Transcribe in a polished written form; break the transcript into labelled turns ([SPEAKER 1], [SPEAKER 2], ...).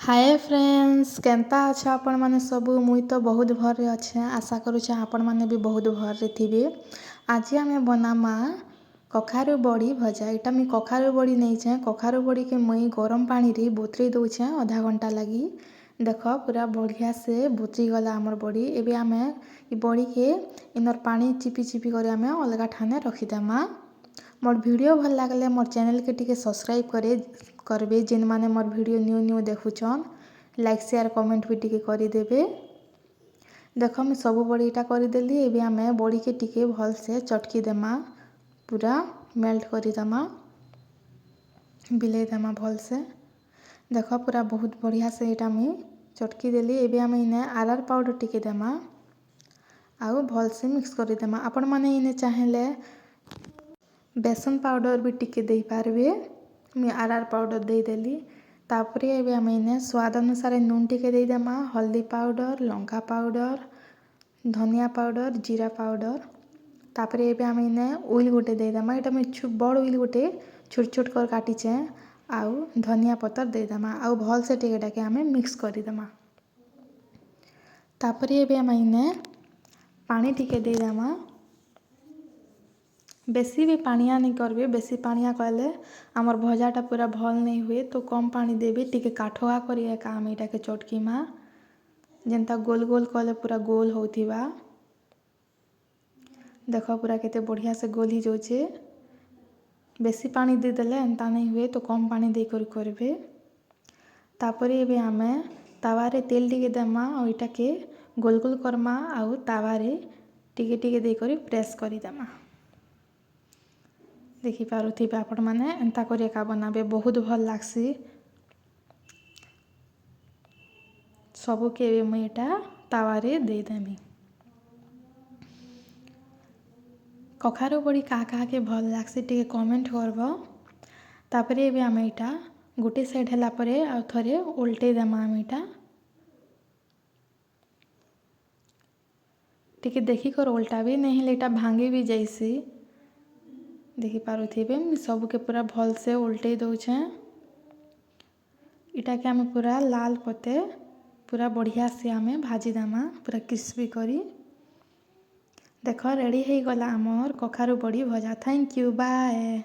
[SPEAKER 1] Hi friends केनता अच्छा आपण माने सबू मुई तो बहुत भर अच्छे आशा करुचे आपण माने भी बहुत भर थे। आज आम बनामा कखारु बड़ी भजा। इटा मुई कखारु बड़ी नहीं कखारु बड़ी के मुई गरम पानी रे बोतरी दौचे आधा घंटा लगी। देख पूरा बढ़िया से बोतरी गला आमर बड़ी। एबे आमे बड़ी के इनर पानी चिपी चिपी कर आमे अलगा ठाने रखीदेमा। मोर वीडियो भल लागले मोर चैनल के टिके सब्सक्राइब करबे जिन माने मोर वीडियो न्यू न्यू देखुछन। लाइक शेयर कमेंट भी टिके करिदेबे। देख मैं सब बड़ीटा करदेली। एबे आमे बड़ी के टिके भल से चटकी देमा पूरा मेल्ट करिदेमा बिले देमा भल से। देख पूरा बहुत बढ़िया से एटा मुई चटकी देली। एबे आमे इने आरआर पाउडर टिके देमा आउ भल से मिक्स करिदेमा। आपण माने इने चाहेले बेसन पाउडर भी टिके दे पारबे। मैं आरआर पाउडर दे देली। तापरे एबे आमे इने स्वाद अनुसार नून टिके दे देमा, हल्दी पाउडर, लंका पाउडर, धनिया पाउडर, जीरा पाउडर। तापरे एबे आमे इने ऑयल गोटे दे देमा। एटा मैं बड़ ऑयल गोटे छोट छोट कर काटिचे आउ धनिया पत्तर दे देमा आउ भल से टिके टाके आमे मिक्स करि देमा। तापरे एबे आमे इने पानी टिके दे देमा। बेसी भी पानिया नहीं करबे। बेसी पानिया कले आमर भजाटा पूरा भल नहीं हुए तो कम पानी देबे। टिके काठुआ करिए काम एटा के चटकी मा जेनता गोल गोल कले पूरा गोल होथिबा। देखो पूरा केते बढ़िया से गोल ही जोचे। बेसी पानी दे देले एंता नहीं हुए तो कम पानी दे कर करबे। तापरे एबे आमे तावारे तेल टिके देमा और एटा के गोल गोल करमा आउ तावारे टिके टिके दे करी प्रेस करी देमा। देखि पारुथिबे आपण माने एंता करी एका बनाबे बहुत भल लागसी। सबू के मुई एटा तावारे दे देमी। कखारु बड़ी का के भल लागसी टिके कमेंट करबो। तापरे एबे आमे एटा गोटे साइड हला परे आ थरे उल्टे देमा। आमे एटा टिके देखि कर उल्टा भी नहीं हेले एटा भांगी भी जाइसी। देखि पारुथिबे मैं सब के पूरा भल से उल्टे दउछे। इटा के आमे पूरा लाल पते पूरा बढ़िया से आमे भाजी देमा पूरा क्रिस्पी करी। देख रेडी हो गला आमर कखारु बड़ी भजा। Thank you bye.